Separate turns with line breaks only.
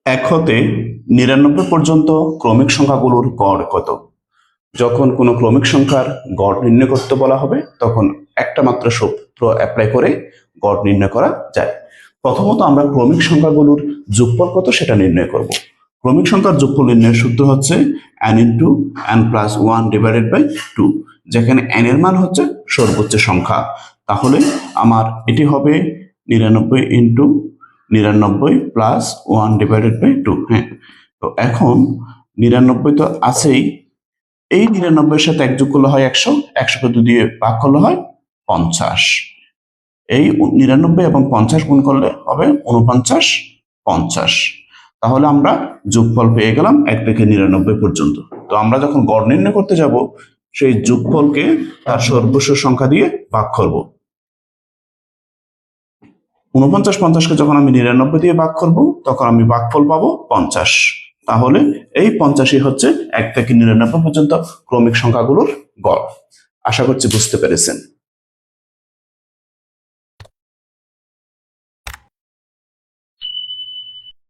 1 হতে 99 পর্যন্ত ক্রমিক সংখ্যাগুলোর গড় কত? যখন কোনো ক্রমিক সংখ্যার গড় নির্ণয় করতে বলা হবে তখন একটা মাত্র সূত্র অ্যাপ্লাই করে গড় নির্ণয় করা যায়। প্রথমত আমরা ক্রমিক সংখ্যাগুলোর যোগফল কত সেটা নির্ণয় করব। ক্রমিক সংখ্যার যোগফল নির্ণয়ের সূত্র হচ্ছে n into n plus 1 divided by 2, যেখানে n এর মান হচ্ছে সর্বোচ্চ সংখ্যা। তাহলে আমার এটি হবে 99 ইন্টু 99 প্লাস 1 ডিভাইডেড বাই 2। হ্যাঁ, তো এখন 99 তো আছেই, এই 99 এর সাথে 1 যোগ করলে হয় 100, 100কে 2 দিয়ে ভাগ করলে হয় 50। এই 99 এবং 50 গুণ করলে হবে 49, 50। তাহলে আমরা যোগফল পেয়ে গেলাম 1 থেকে 99 পর্যন্ত। তো আমরা যখন গড় নির্ণয় করতে যাব সেই যোগফলকে তার সর্বশেষ সংখ্যা দিয়ে ভাগ করব। 49, 50কে যখন আমি 99 দিয়ে ভাগ করব তখন আমি ভাগফল পাবো 50। তাহলে এই 50ই হচ্ছে 1 থেকে 99 পর্যন্ত ক্রমিক সংখ্যাগুলোর গড়। আশা করছি বুঝতে পেরেছেন।